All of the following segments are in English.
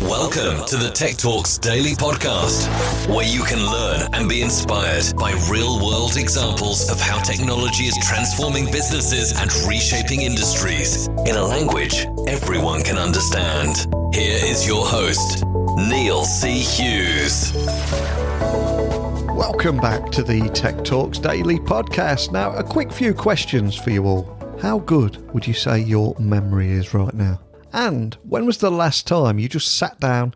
Welcome to the Tech Talks Daily Podcast, where you can learn and be inspired by real-world examples of how technology is transforming businesses and reshaping industries in a language everyone can understand. Here is your host, Neil C. Hughes. Welcome back to the Tech Talks Daily Podcast. Now, a quick few questions for you all. How good would you say your memory is right now? And when was the last time you just sat down,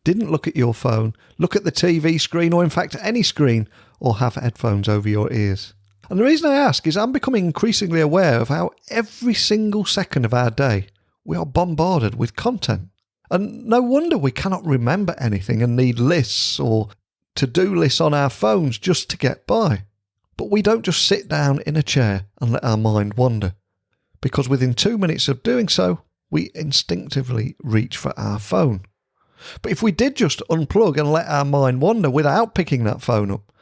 didn't look at your phone, look at the TV screen, or in fact any screen, or have headphones over your ears? And the reason I ask is I'm becoming increasingly aware of how every single second of our day we are bombarded with content. And no wonder we cannot remember anything and need lists or to-do lists on our phones just to get by. But we don't just sit down in a chair and let our mind wander, because within 2 minutes of doing so, we instinctively reach for our phone. But if we did just unplug and let our mind wander without picking that phone up,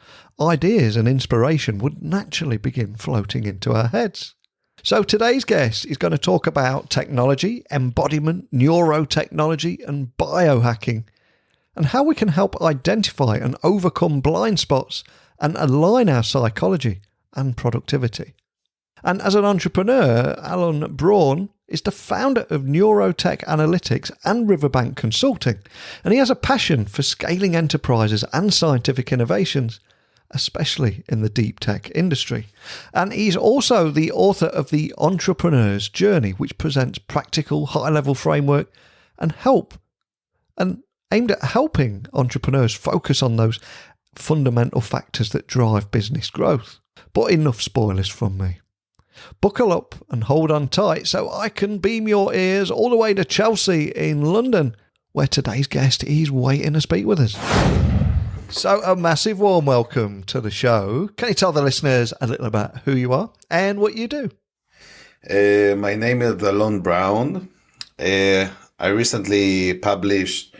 ideas and inspiration would naturally begin floating into our heads. So today's guest is going to talk about technology, embodiment, neurotechnology and biohacking, and how we can help identify and overcome blind spots and align our psychology and productivity. And as an entrepreneur, Alon Braun is the founder of Neurotech Analytics and Riverbank Consulting, and he has a passion for scaling enterprises and scientific innovations, especially in the deep tech industry. And he's also the author of The Entrepreneur's Journey, which presents practical, high-level framework and aimed at helping entrepreneurs focus on those fundamental factors that drive business growth. But enough spoilers from me. Buckle up and hold on tight so I can beam your ears all the way to Chelsea in London, where today's guest is waiting to speak with us. So a massive warm welcome to the show. Can you tell the listeners a little about who you are and what you do? My name is Alon Braun. I recently published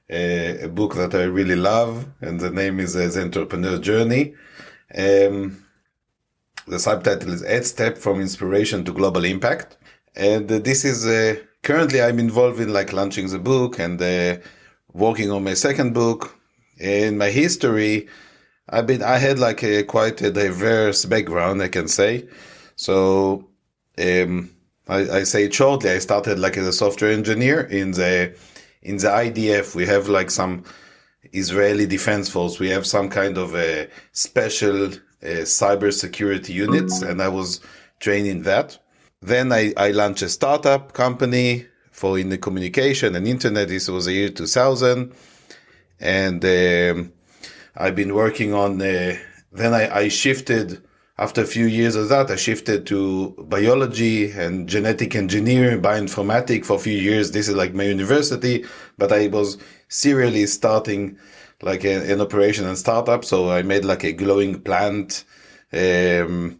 a book that I really love, and the name is The Entrepreneur's Journey. The subtitle is 8 Steps from Inspiration to Global Impact. And this is, currently I'm involved in launching the book and working on my second book. In my history, I had quite a diverse background, I can say. So, I say it shortly, I started as a software engineer in the IDF. We have some Israeli Defense Force. We have some kind of a special cyber security units, and I was trained in that. Then I launched a startup company in the communication and internet. This was the year 2000. And I've been working on, then I shifted, after a few years of that, I shifted to biology and genetic engineering, bioinformatics for a few years. This is my university, but I was serially starting an operation and startup. So I made a glowing plant, a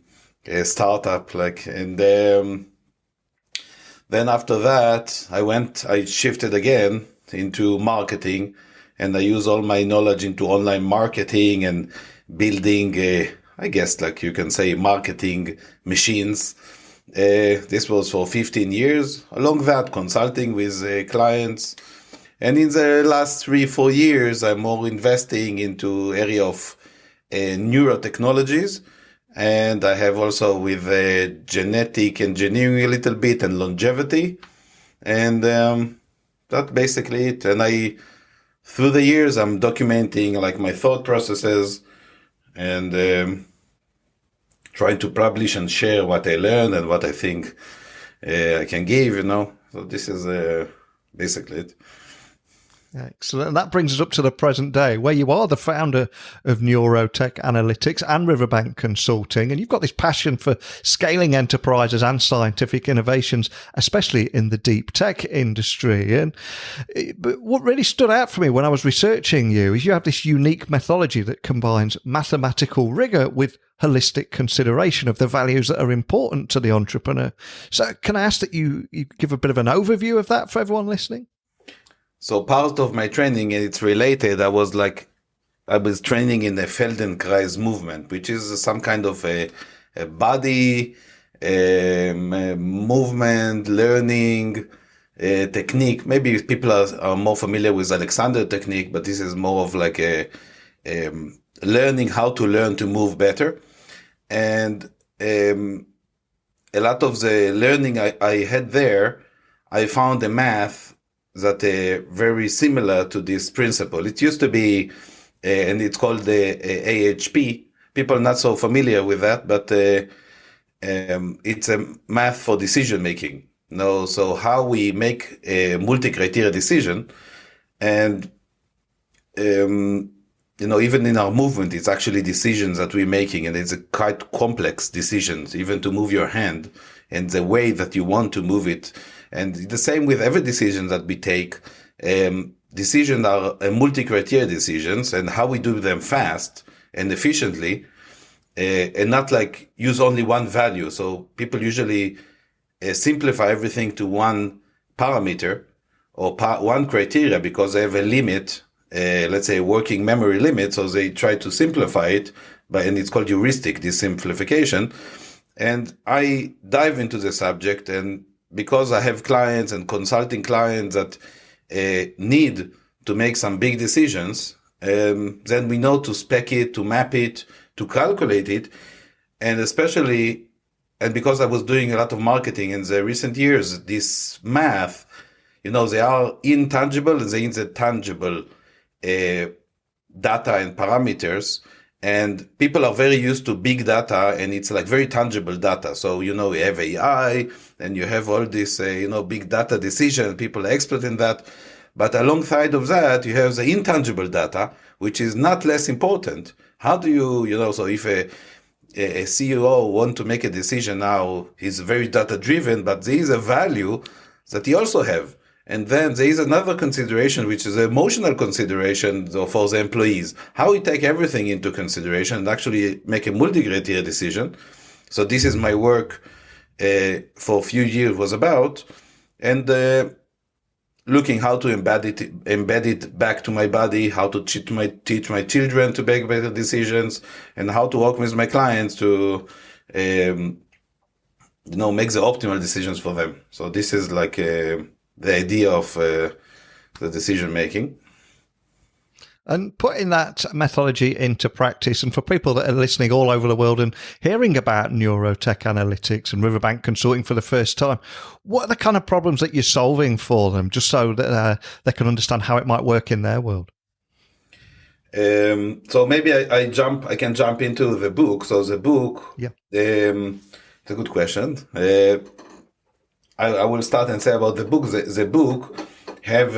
startup, and then after that, I shifted again into marketing, and I use all my knowledge into online marketing and building, I guess, you can say, marketing machines. This was for 15 years. Along that, consulting with clients. And in the last 3-4 years, I'm more investing into area of neurotechnologies. And I have also with genetic engineering a little bit and longevity. And that's basically it. And through the years, I'm documenting my thought processes and trying to publish and share what I learned and what I think I can give, So this is basically it. Excellent. And that brings us up to the present day, where you are the founder of Neurotech Analytics and Riverbank Consulting, and you've got this passion for scaling enterprises and scientific innovations, especially in the deep tech industry. But what really stood out for me when I was researching you is you have this unique methodology that combines mathematical rigor with holistic consideration of the values that are important to the entrepreneur. So can I ask that you give a bit of an overview of that for everyone listening? So part of my training, and it's related, I was training in the Feldenkrais movement, which is some kind of a body movement, learning, technique. Maybe people are more familiar with Alexander technique, but this is more of like learning how to learn to move better. And a lot of the learning I had there, I found a math that very similar to this principle. It used to be, and it's called the AHP. People are not so familiar with that, but it's a math for decision making. So how we make a multi-criteria decision, and even in our movement, it's actually decisions that we're making, and it's a quite complex decisions, even to move your hand and the way that you want to move it. And the same with every decision that we take. Decisions are multi-criteria decisions, and how we do them fast and efficiently, and not like use only one value. So people usually simplify everything to one parameter or one criteria because they have a limit, let's say a working memory limit. So they try to simplify it, and it's called heuristic, this simplification. And I dive into the subject, and because I have clients and consulting clients that need to make some big decisions, then we know to spec it, to map it, to calculate it. And especially, and because I was doing a lot of marketing in the recent years, this math, they are intangible and they intangible data and parameters. And people are very used to big data, and it's like very tangible data. So, you have AI and you have all this, big data decision. People are expert in that. But alongside of that, you have the intangible data, which is not less important. How do you, so if a CEO want to make a decision now, he's very data driven, but there is a value that he also have. And then there is another consideration, which is the emotional consideration for the employees. How we take everything into consideration and actually make a multi-criteria decision. So this is my work for a few years was about. And looking how to embed it back to my body, how to teach my children to make better decisions, and how to work with my clients to make the optimal decisions for them. So this is like the idea of the decision making. And putting that methodology into practice, and for people that are listening all over the world and hearing about Neurotech analytics and Riverbank consulting for the first time, what are the kind of problems that you're solving for them, just so that they can understand how it might work in their world? So maybe I can jump into the book. So the book, yeah, it's a good question. I will start and say about the book. The book have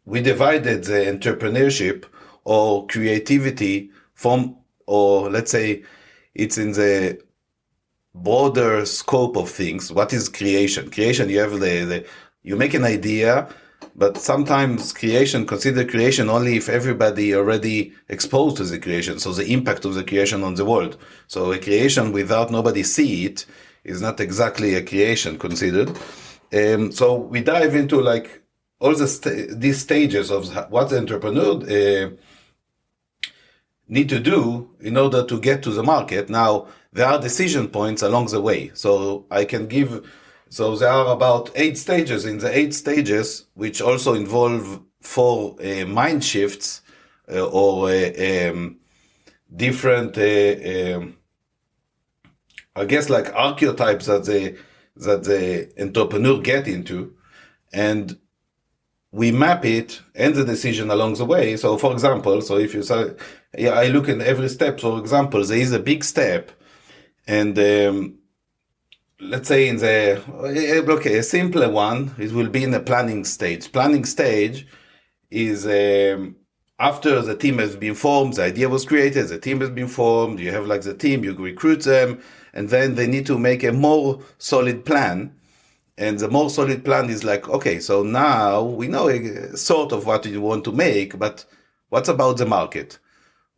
we divided the entrepreneurship or creativity from, or let's say it's in the broader scope of things. What is creation? Creation, you have you make an idea, but sometimes consider creation only if everybody already exposed to the creation. So the impact of the creation on the world. So a creation without nobody see it is not exactly a creation considered. So we dive into like all these stages of what the entrepreneur need to do in order to get to the market. Now, there are decision points along the way. So there are about 8 stages. In the 8 stages, which also involve 4 mind shifts or different, I guess, like archetypes that the entrepreneur get into. And we map it and the decision along the way. So, for example, if you say, I look at every step. For example, there is a big step, and let's say a simpler one, it will be in the planning stage. Planning stage is after the team has been formed, the idea was created, the team has been formed, you have like the team, you recruit them, and then they need to make a more solid plan. And the more solid plan is like, okay, so now we know sort of what we want to make, but what's about the market?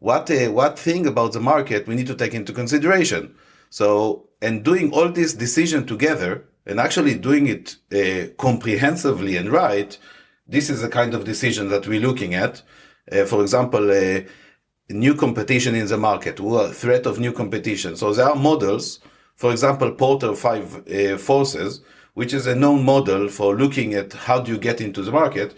What thing about the market we need to take into consideration? So, and doing all this decision together and actually doing it comprehensively and right, this is the kind of decision that we're looking at. For example, new competition in the market, threat of new competition. So there are models, for example, Porter 5 forces, which is a known model for looking at how do you get into the market.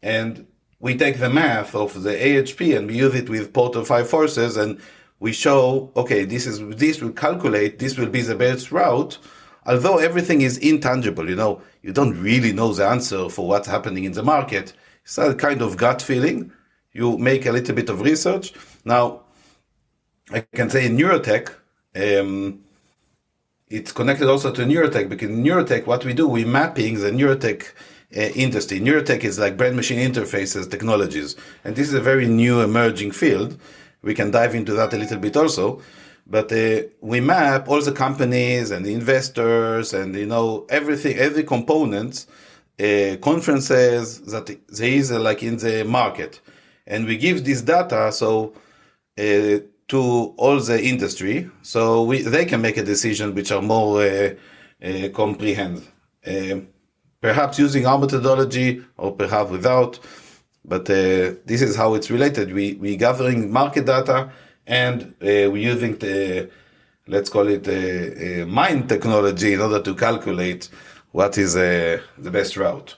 And we take the math of the AHP and we use it with Porter 5 forces, and we show, okay, this will calculate, this will be the best route. Although everything is intangible, you don't really know the answer for what's happening in the market. It's a kind of gut feeling. You make a little bit of research. Now, I can say in Neurotech, it's connected also to Neurotech, because in Neurotech, what we do, we're mapping the Neurotech industry. Neurotech is like brain-machine interfaces technologies. And this is a very new emerging field. We can dive into that a little bit also. But we map all the companies and the investors and, everything, every component, conferences that there is like in the market. And we give this data to all the industry, so they can make a decision which are more comprehend. Perhaps using our methodology or perhaps without, but this is how it's related. We gathering market data and we're using let's call it mind technology in order to calculate what is the best route.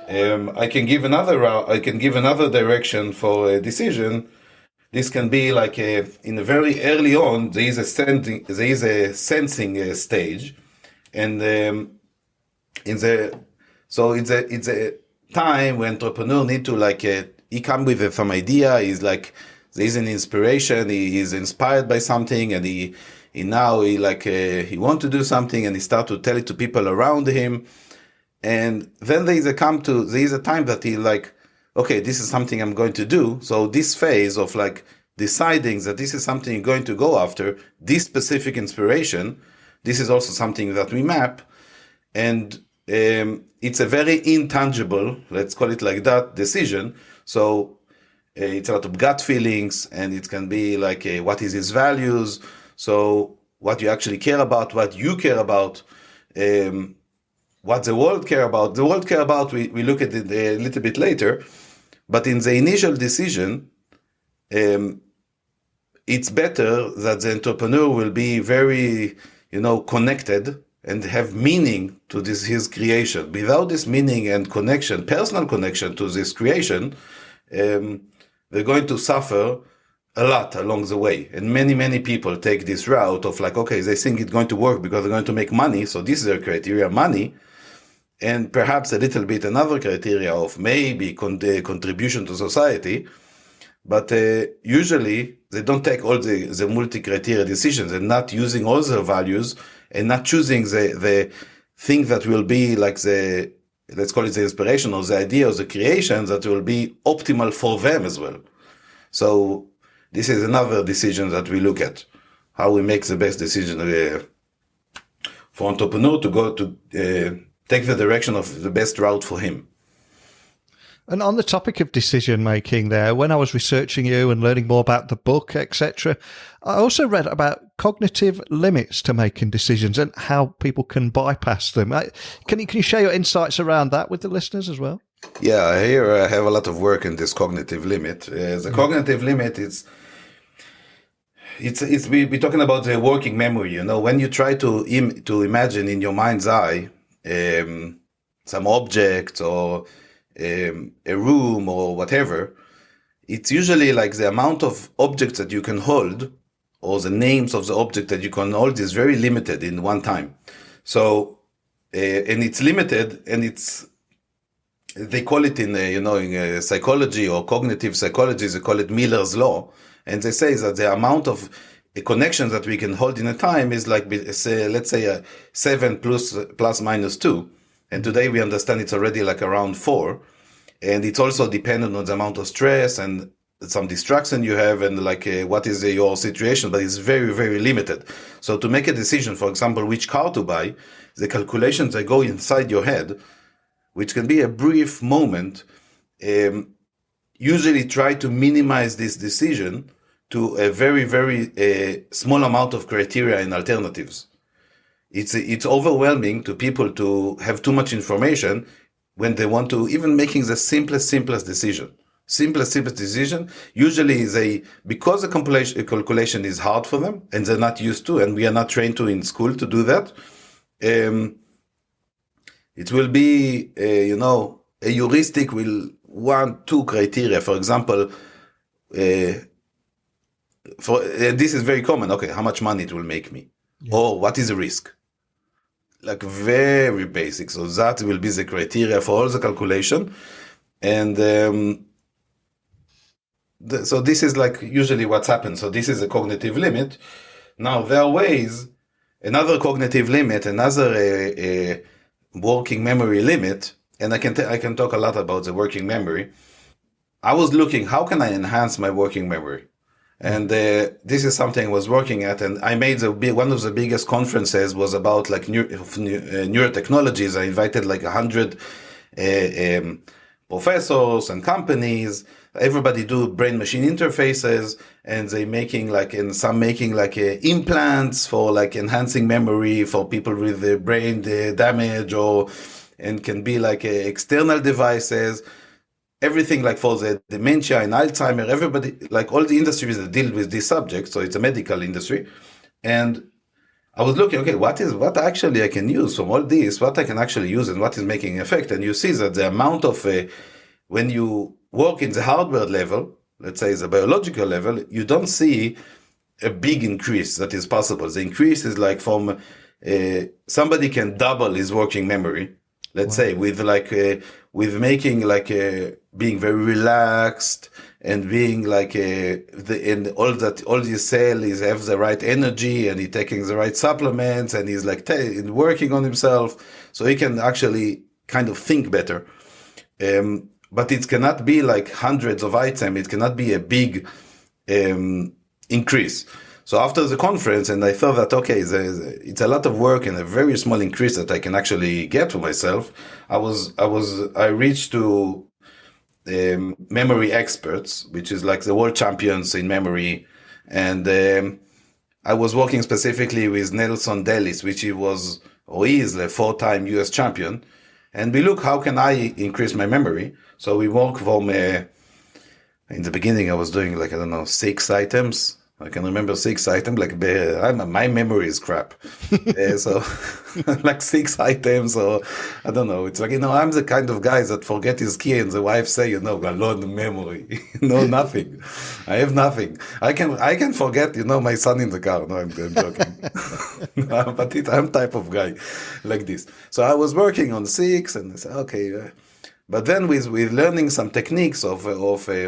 I can give another route. I can give another direction for a decision. This can be like in a very early on. There is a sensing stage, and it's a time when entrepreneur need to he come with some idea. He's like there is an inspiration. He is inspired by something, and he want to do something, and he start to tell it to people around him. And then there is a time that he okay, this is something I'm going to do. So this phase of deciding that this is something you're going to go after, this specific inspiration, this is also something that we map. And it's a very intangible, let's call it like that, decision. So it's a lot of gut feelings, and it can be what is his values. So what you actually care about, what you care about, what the world care about. The world care about, we look at it a little bit later. But in the initial decision, it's better that the entrepreneur will be very, connected and have meaning to his creation. Without this meaning and connection, personal connection to this creation, they're going to suffer a lot along the way. And many, many people take this route of okay, they think it's going to work because they're going to make money. So this is their criteria, money. And perhaps a little bit another criteria of maybe contribution to society. But usually they don't take all the multi-criteria decisions and not using all their values and not choosing the thing that will be let's call it the inspiration or the idea or the creation that will be optimal for them as well. So this is another decision that we look at, how we make the best decision for entrepreneur to go to take the direction of the best route for him. And on the topic of decision making there, when I was researching you and learning more about the book, etc., I also read about cognitive limits to making decisions and how people can bypass them. Can you share your insights around that with the listeners as well? Yeah, here I have a lot of work in this cognitive limit. The cognitive limit we're talking about the working memory. When you try to imagine in your mind's eye some object or a room or whatever, it's usually the amount of objects that you can hold or the names of the object that you can hold is very limited in one time. So, and it's limited, and they call it in psychology or cognitive psychology, they call it Miller's law. And they say that the amount of connections that we can hold in a time is let's say 7 plus minus 2. And today we understand it's already around 4. And it's also dependent on the amount of stress and some distraction you have and what is your situation, but it's very, very limited. So to make a decision, for example, which car to buy, the calculations that go inside your head, which can be a brief moment, usually try to minimize this decision to a very, very small amount of criteria and alternatives. It's overwhelming to people to have too much information when they want to, even making the simplest decision. Simplest decision, usually because the calculation is hard for them and they're not used to, and we are not trained to in school to do that, It will be, a heuristic will want two criteria. For example, this is very common. Okay, how much money it will make me, or what is the risk? Like very basic. So that will be the criteria for all the calculation, and so this is like usually what's happened. So this is a cognitive limit. Now there are ways. Another cognitive limit, another working memory limit, and I can talk a lot about the working memory. I was looking, how can I enhance my working memory? And this is something I was working at, and I made one of the biggest conferences was about like neurotechnologies. I invited like 100 professors and companies. Everybody do brain machine interfaces, and they making like, and some making like implants for like enhancing memory for people with brain damage, and can be like external devices. Everything like for the dementia and Alzheimer, everybody, like all the industries that deal with this subject. So it's a medical industry. And I was looking, okay, what actually I can use from all this, what I can actually use and what is making effect. And you see that the amount of, when you work in the hardware level, let's say the biological level, you don't see a big increase that is possible. The increase is like from, somebody can double his working memory. Let's say with like, with making like being very relaxed and being like and all these cells have the right energy, and he's taking the right supplements, and he's like working on himself, so he can actually kind of think better. But it cannot be like hundreds of items. It cannot be a big increase. So after the conference, and I thought that, okay, it's a lot of work and a very small increase that I can actually get for myself. I reached to memory experts, which is like the world champions in memory. And I was working specifically with Nelson Dellis, which he is the 4-time US champion. And we look, how can I increase my memory? So we work from, in the beginning, I was doing like, 6 items. I can remember 6 items, like my memory is crap. So like 6 items, or I don't know. It's like, I'm the kind of guy that forget his key, and the wife say, Alon, memory. Nothing. I have nothing. I can forget, my son in the car. No, I'm joking. But I'm type of guy like this. So I was working on 6, and I said, okay. But then with learning some techniques of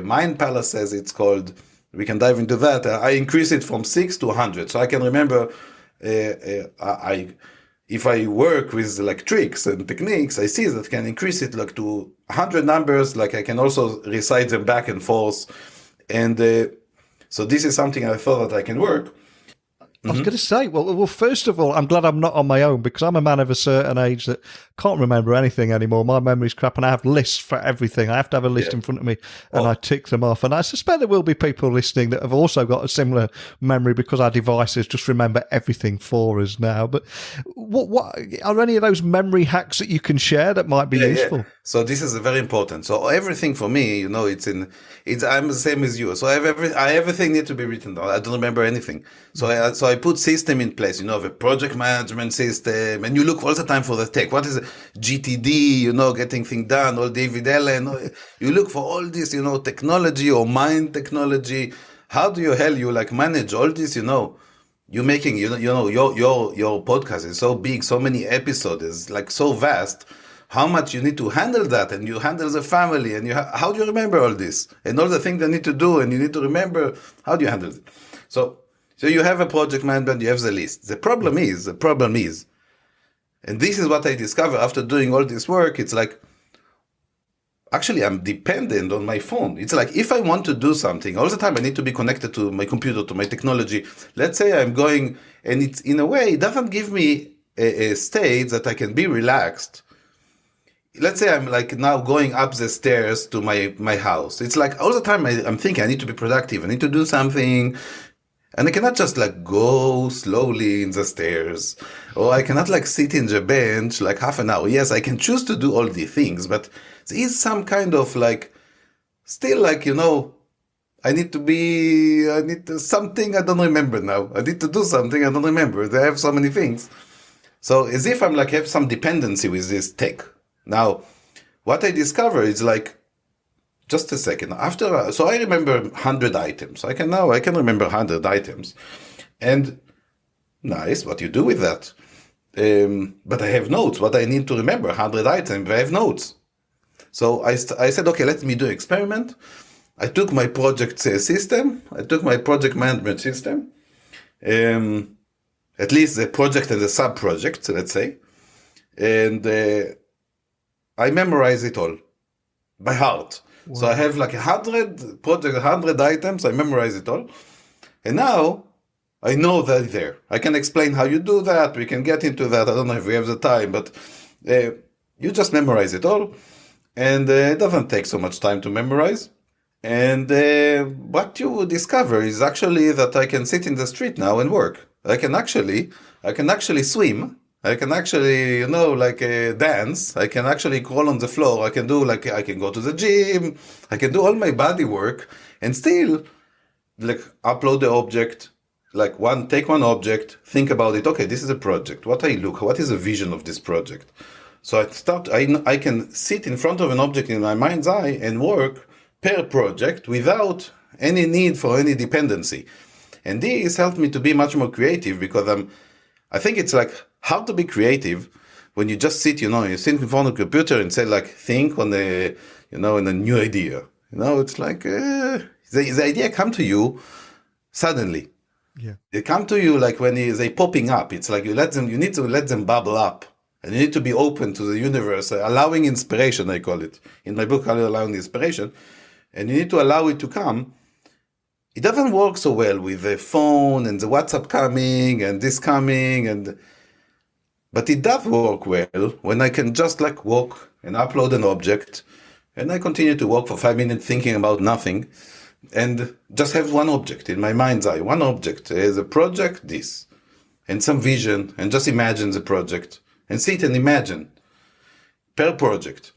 mind palaces, it's called, we can dive into that. I increase it from 6 to 100. So I can remember, if I work with like tricks and techniques, I see that I can increase it like to 100 numbers. Like I can also recite them back and forth. And so this is something I thought that I can work. I was going to say, well, first of all, I'm glad I'm not on my own, because I'm a man of a certain age that can't remember anything anymore. My memory's crap, and I have lists for everything. I have to have a list in front of me, and I tick them off. And I suspect there will be people listening that have also got a similar memory, because our devices just remember everything for us now. But what are any of those memory hacks that you can share that might be useful? Yeah. So this is very important. So everything for me, I'm the same as you. So everything need to be written down. I don't remember anything. So I put system in place, the project management system, and you look all the time for the tech. What is it? GTD, getting things done, all David Allen. You look for all this, technology or mind technology. How do you like manage all this, You're making, your podcast is so big, so many episodes, it's like so vast. How much you need to handle that, and you handle the family, and how do you remember all this and all the things they need to do, and you need to remember, how do you handle it? So you have a project management, you have the list. The problem is, and this is what I discovered after doing all this work, it's like, actually, I'm dependent on my phone. It's like, if I want to do something, all the time I need to be connected to my computer, to my technology. Let's say I'm going, and it's in a way, it doesn't give me a state that I can be relaxed. Let's say I'm like now going up the stairs to my house. It's like all the time I'm thinking I need to be productive. I need to do something. And I cannot just like go slowly in the stairs, or I cannot like sit in the bench like half an hour. Yes, I can choose to do all the things, but there is some kind of like, still like, I need something I don't remember now. I need to do something I don't remember. They have so many things. So as if I'm like have some dependency with this tech. Now, what I discover is like, just a second. So I remember 100 items. I can remember 100 items. And nice, what you do with that? But I have notes. What I need to remember, 100 items, I have notes. So I said, okay, let me do an experiment. I took my project system. I took my project management system. At least the project and the sub-project, let's say. And I memorize it all by heart. Wow. So I have like 100 project, 100 items. I memorize it all. And now I know that there. I can explain how you do that. We can get into that. I don't know if we have the time, but you just memorize it all. And it doesn't take so much time to memorize. And what you will discover is actually that I can sit in the street now and work. I can actually swim. I can actually, dance. I can actually crawl on the floor. I can go to the gym. I can do all my body work and still upload the object. Take one object, think about it. Okay, this is a project. What is the vision of this project? So I can sit in front of an object in my mind's eye and work per project without any need for any dependency. And this helped me to be much more creative because I think it's hard to be creative when you just sit, you sit in front of a computer and say think on a new idea. It's the idea come to you suddenly. Yeah. They come to you when they popping up. It's you need to let them bubble up. And you need to be open to the universe, allowing inspiration, I call it. In my book, Allowing Inspiration. And you need to allow it to come. It doesn't work so well with the phone and the WhatsApp coming and this coming. But it does work well when I can just walk and upload an object. And I continue to work for 5 minutes thinking about nothing. And just have one object in my mind's eye. One object as a project, this. And some vision. And just imagine the project. And sit and imagine per project.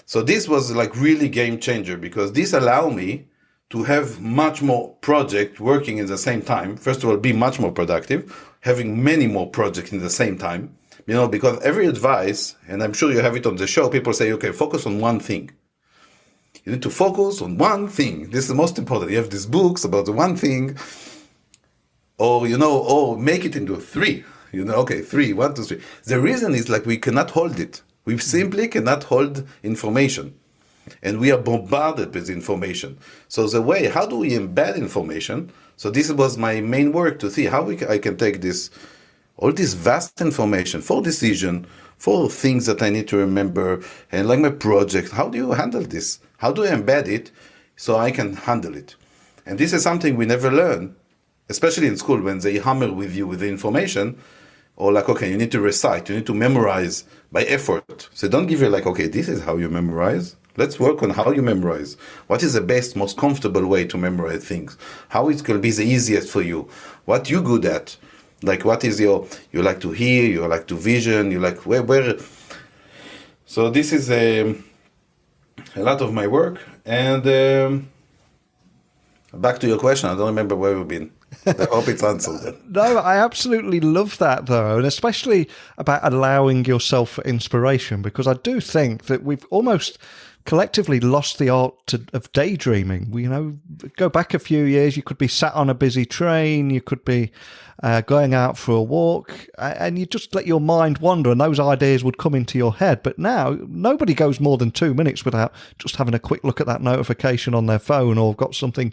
So this was really game changer because this allowed me to have much more project working in the same time. First of all, be much more productive, having many more projects in the same time. Because every advice, and I'm sure you have it on the show, people say, okay, focus on one thing. You need to focus on one thing. This is the most important. You have these books about the one thing, or make it into three. Okay, 3, 1, 2, 3. The reason is we cannot hold it. We simply cannot hold information. And we are bombarded with information. So how do we embed information? So this was my main work to see how I can take all this vast information for decision, for things that I need to remember, and my project. How do you handle this? How do I embed it so I can handle it? And this is something we never learn, especially in school when they hammer with you with the information. Or okay, you need to recite, you need to memorize by effort. So don't give you okay, this is how you memorize. Let's work on how you memorize. What is the best, most comfortable way to memorize things? How it can be the easiest for you? What you good at? What is you like to hear, you like to vision, you where. So this is a lot of my work. And back to your question, I don't remember where we've been. I hope it's answered. No, I absolutely love that, though, and especially about allowing yourself for inspiration, because I do think that we've almost collectively lost the art of daydreaming. Go back a few years, you could be sat on a busy train, you could be going out for a walk, and you just let your mind wander and those ideas would come into your head. But now nobody goes more than 2 minutes without just having a quick look at that notification on their phone or got something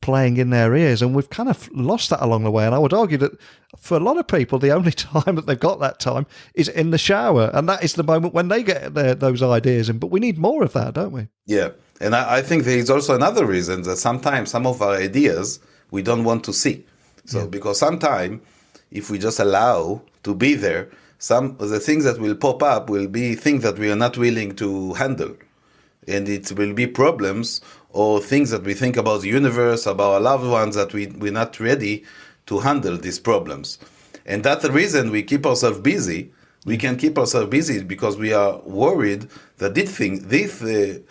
playing in their ears, and we've kind of lost that along the way. And I would argue that for a lot of people, the only time that they've got that time is in the shower, and that is the moment when they get those ideas in. But we need more of that, don't we? Yeah, and I think there is also another reason that sometimes some of our ideas we don't want to see. So because sometimes if we just allow to be there, some of the things that will pop up will be things that we are not willing to handle. And it will be problems or things that we think about the universe, about our loved ones, that we're not ready to handle these problems. And that's the reason we keep ourselves busy. We can keep ourselves busy because we are worried that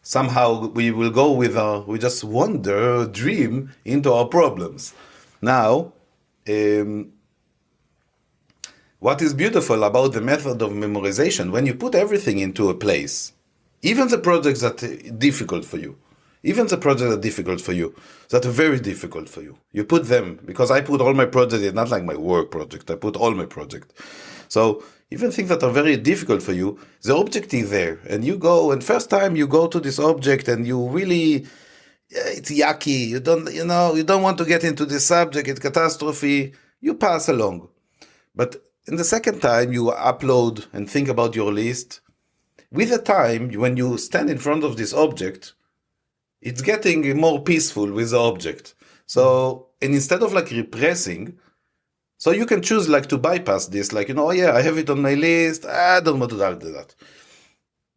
somehow we will go we just wander, dream into our problems. Now, what is beautiful about the method of memorization, when you put everything into a place, even the projects that are difficult for you, that are very difficult for you, you put them, because I put all my projects, it's not like my work project, I put all my projects. So even things that are very difficult for you, the object is there, and you go, and first time you go to this object and you really, it's yucky, you don't want to get into this subject, it's catastrophe, you pass along. But in the second time you upload and think about your list, with the time, when you stand in front of this object, it's getting more peaceful with the object. So, and instead of like repressing, so you can choose like to bypass this, like, oh yeah, I have it on my list, I don't want to do that.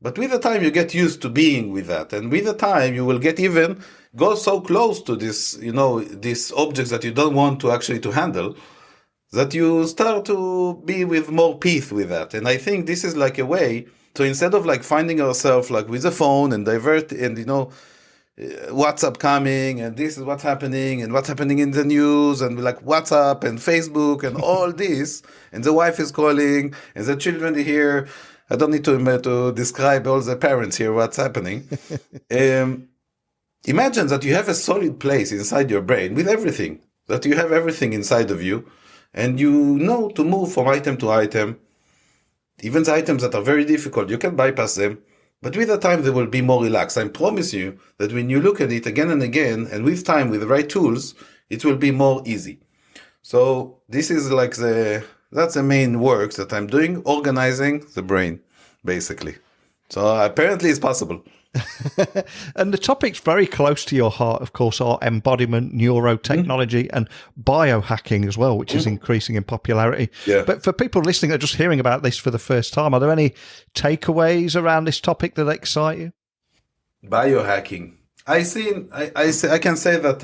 But with the time you get used to being with that, and with the time you will get even go so close to this, these objects that you don't want to actually to handle, that you start to be with more peace with that. And I think this is like a way, so instead of like finding ourselves like with a phone and divert, and WhatsApp coming, and this is what's happening in the news, and like WhatsApp and Facebook and all this, and the wife is calling, and the children are here. I don't need to describe all the parents here what's happening. Imagine that you have a solid place inside your brain with everything, that you have everything inside of you, and you know to move from item to item. Even the items that are very difficult, you can bypass them, but with the time they will be more relaxed. I promise you that when you look at it again and again, and with time, with the right tools, it will be more easy. So this is like that's the main work that I'm doing, organizing the brain, basically. So apparently it's possible. And the topics very close to your heart, of course, are embodiment, neurotechnology, and biohacking as well, which is increasing in popularity. Yeah. But for people listening that are just hearing about this for the first time, are there any takeaways around this topic that excite you? Biohacking. I can say that,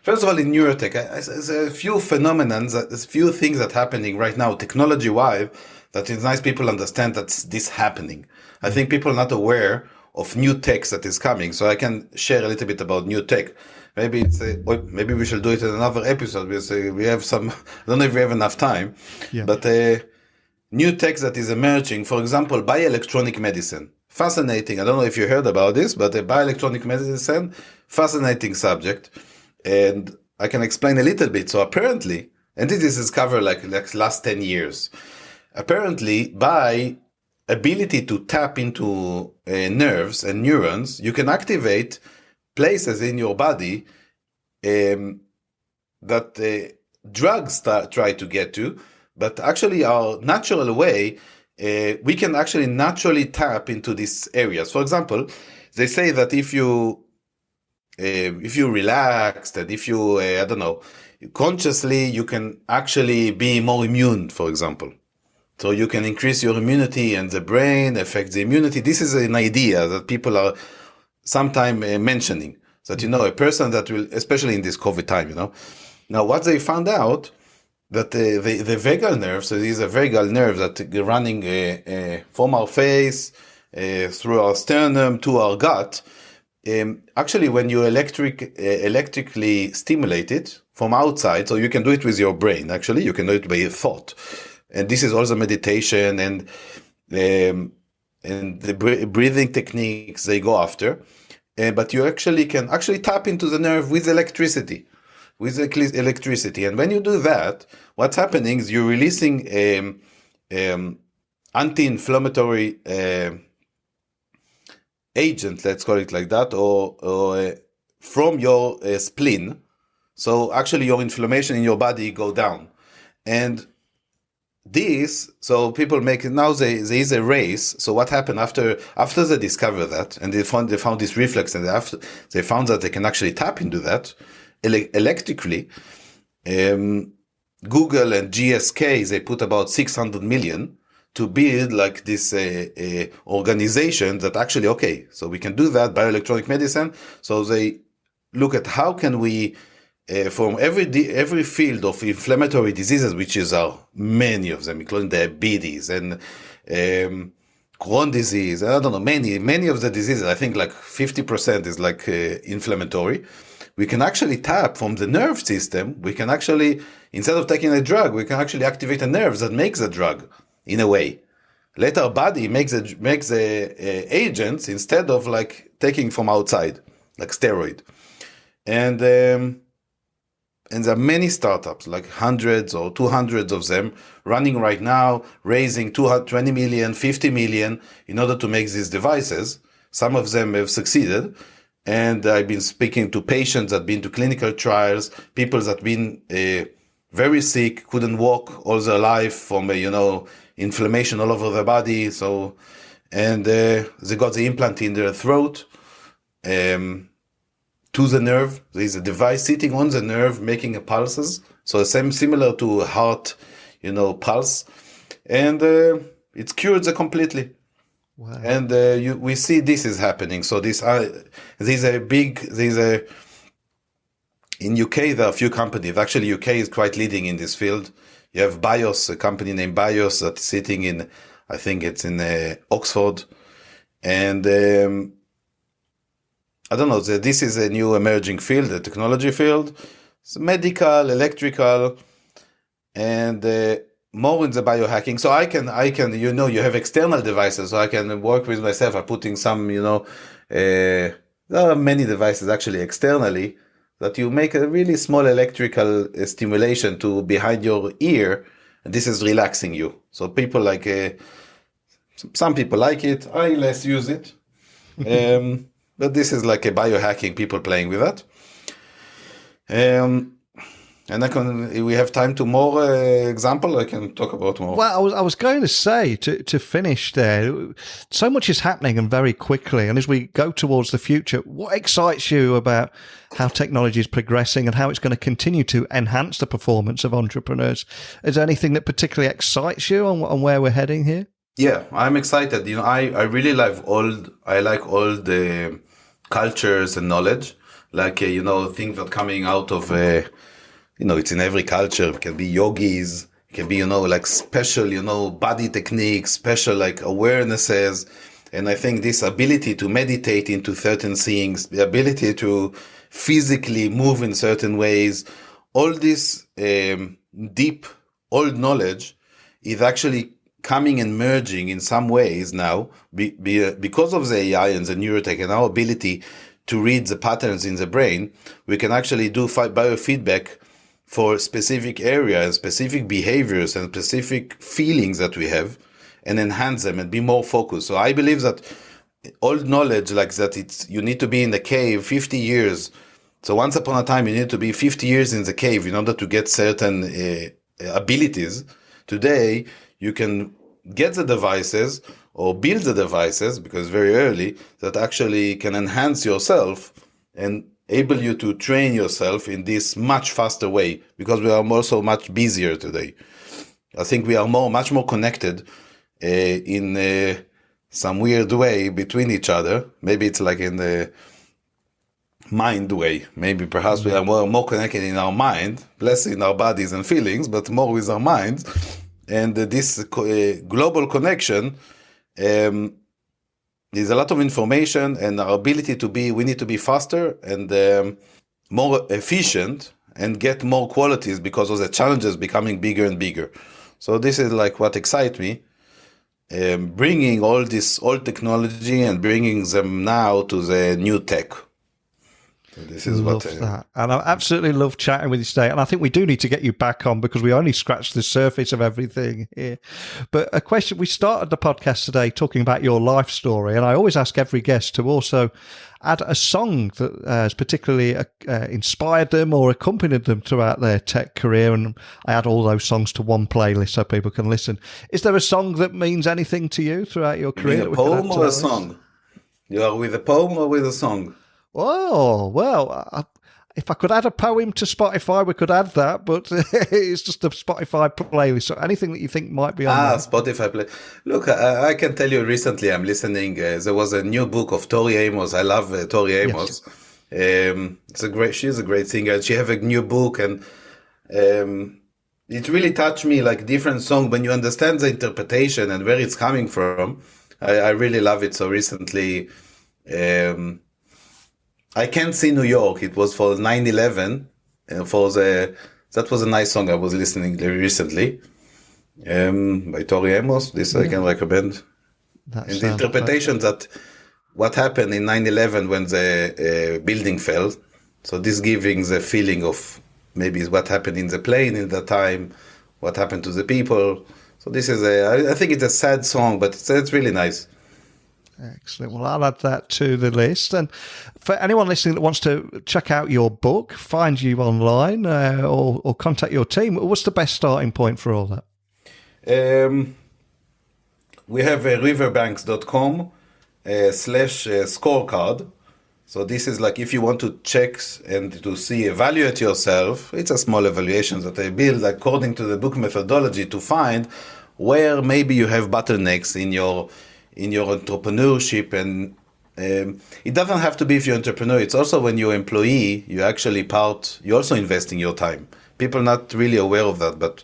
first of all, in Neurotech, there's a few phenomena, there's a few things that are happening right now, technology-wise, that it's nice people understand that's this happening. I think people are not aware of new tech that is coming. So I can share a little bit about new tech. Maybe maybe we should do it in another episode, because we have some, I don't know if we have enough time, but new tech that is emerging, for example, bioelectronic medicine. Fascinating. I don't know if you heard about this, but bioelectronic medicine, fascinating subject. And I can explain a little bit. So apparently, and this is covered like last 10 years, apparently by ability to tap into nerves and neurons, you can activate places in your body that drugs try to get to, but actually our natural way, we can actually naturally tap into these areas. For example, they say that if you relaxed, and if you, consciously, you can actually be more immune, for example. So you can increase your immunity, and the brain affects the immunity. This is an idea that people are sometimes mentioning, that, a person that will, especially in this COVID time, Now, what they found out, that the vagal nerve, so these are vagal nerves that are running from our face, through our sternum to our gut. Actually, when you electrically stimulate it from outside, so you can do it with your brain, actually, you can do it by your thought. And this is also meditation and the breathing techniques they go after. But you actually can tap into the nerve with electricity. And when you do that, what's happening is you're releasing anti-inflammatory agent, let's call it like that, or from your spleen. So actually your inflammation in your body go down. And so people make it now. There is a race. So what happened after they discovered that, and they found this reflex, and after they found that they can actually tap into that electrically. Google and GSK, they put about 600 million to build like this organization that actually, so we can do that, bioelectronic medicine. So they look at how can we, from every field of inflammatory diseases, which is many of them, including diabetes and Crohn disease, I don't know, many of the diseases, I think like 50% is like inflammatory. we can actually tap from the nerve system. We can actually, instead of taking a drug, we can actually activate the nerves that makes the drug in a way. Let our body makes the agents instead of like taking from outside, like steroid. And there are many startups, like hundreds or 200 of them, running right now, raising 20 million, 50 million in order to make these devices. Some of them have succeeded. And I've been speaking to patients that have been to clinical trials, people that have been very sick, couldn't walk all their life from, inflammation all over their body. So, and they got the implant in their throat. To the nerve. There is a device sitting on the nerve making a pulses. So similar to a heart, pulse. And it's cured completely. Wow. And we see this is happening. So in UK, there are a few companies. Actually, UK is quite leading in this field. You have BIOS, a company named BIOS that's sitting in, I think it's in Oxford. And I don't know, this is a new emerging field, a technology field. It's medical, electrical, and more in the biohacking. So I can, you have external devices, so I can work with myself. I'm putting some, there are many devices actually externally that you make a really small electrical stimulation to behind your ear. And this is relaxing you. So people like, some people like it. I less use it. But this is like a biohacking, people playing with that. And we have time to more example. I can talk about more. Well, I was going to say to finish there, so much is happening and very quickly. And as we go towards the future, what excites you about how technology is progressing and how it's going to continue to enhance the performance of entrepreneurs? Is there anything that particularly excites you on where we're heading here? Yeah, I'm excited. I really like all the cultures and knowledge, like, things that coming out of, it's in every culture. It can be yogis, it can be, like special, body techniques, special like awarenesses. And I think this ability to meditate into certain things, the ability to physically move in certain ways, all this deep old knowledge is actually coming and merging in some ways now because of the AI and the neurotech and our ability to read the patterns in the brain. We can actually do biofeedback for specific areas, specific behaviors and specific feelings that we have and enhance them and be more focused. So I believe that old knowledge like that, you need to be in the cave 50 years. So once upon a time, you need to be 50 years in the cave in order to get certain abilities. Today, you can get the devices or build the devices, because very early, that actually can enhance yourself and able you to train yourself in this much faster way, because we are also much busier today. I think we are much more connected in some weird way between each other. Maybe it's like in the mind way. Maybe perhaps we are more connected in our mind, less in our bodies and feelings, but more with our minds. And this global connection is a lot of information, and our ability we need to be faster and more efficient and get more qualities because of the challenges becoming bigger and bigger. So this is like what excites me, bringing all this old technology and bringing them now to the new tech. So this is love that. And I absolutely love chatting with you today. And I think we do need to get you back on, because we only scratched the surface of everything here. But a question, we started the podcast today talking about your life story. And I always ask every guest to also add a song that has particularly inspired them or accompanied them throughout their tech career. And I add all those songs to one playlist so people can listen. Is there a song that means anything to you throughout your career? A poem or a song? You are with a poem or with a song? Oh, well, if I could add a poem to Spotify, we could add that, but it's just a Spotify playlist. So anything that you think might be on there. Spotify play. Look, I can tell you recently I'm listening. There was a new book of Tori Amos. I love Tori Amos. Yes. She's a great singer. She have a new book, and it really touched me, like different song. When you understand the interpretation and where it's coming from, I really love it. So recently, I Can't See New York. It was for 9/11. That was a nice song I was listening to recently. By Tori Amos. This I can recommend. And the interpretation that what happened in 9/11 when the building fell. So this giving the feeling of maybe what happened in the plane in that time, what happened to the people. So this is I think it's a sad song, but it's really nice. Excellent. Well, I'll add that to the list. And for anyone listening that wants to check out your book, find you online or contact your team, what's the best starting point for all that? We have riverbanks.com /scorecard. So this is like if you want to check and to evaluate yourself, it's a small evaluation that I build according to the book methodology to find where maybe you have bottlenecks in your entrepreneurship. And it doesn't have to be if you're an entrepreneur. It's also when you're employee, you're also investing your time. People not really aware of that, but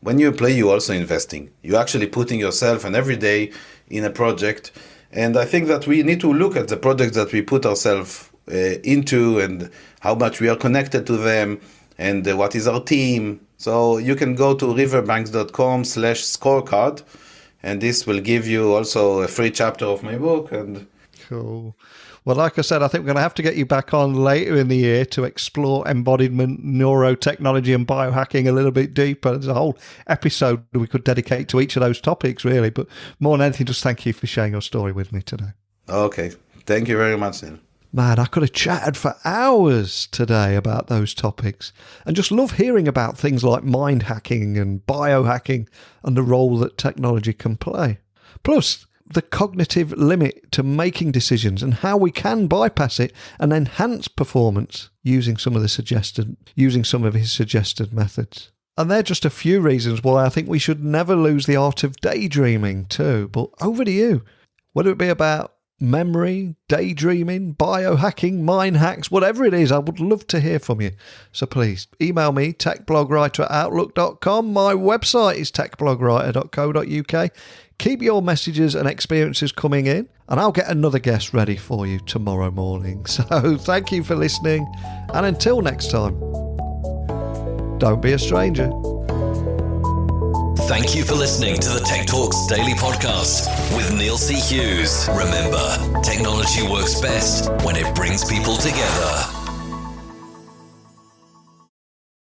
when you employee, you're also investing. You're actually putting yourself and every day in a project. And I think that we need to look at the projects that we put ourselves into and how much we are connected to them and what is our team. So you can go to riverbanks.com /scorecard, and this will give you also a free chapter of my book. And cool. Well, like I said, I think we're going to have to get you back on later in the year to explore embodiment, neurotechnology and biohacking a little bit deeper. There's a whole episode we could dedicate to each of those topics, really. But more than anything, just thank you for sharing your story with me today. Okay. Thank you very much, Neil. Man, I could have chatted for hours today about those topics and just love hearing about things like mind hacking and biohacking and the role that technology can play. Plus, the cognitive limit to making decisions and how we can bypass it and enhance performance using some of his suggested methods. And they're just a few reasons why I think we should never lose the art of daydreaming too. But over to you. Whether it be about memory, daydreaming, biohacking, mind hacks, whatever it is, I would love to hear from you. So please email me, techblogwriter@outlook.com. My website is techblogwriter.co.uk. Keep your messages and experiences coming in, and I'll get another guest ready for you tomorrow morning. So thank you for listening, and until next time, don't be a stranger. Thank you for listening to the Tech Talks Daily Podcast with Neil C. Hughes. Remember, technology works best when it brings people together.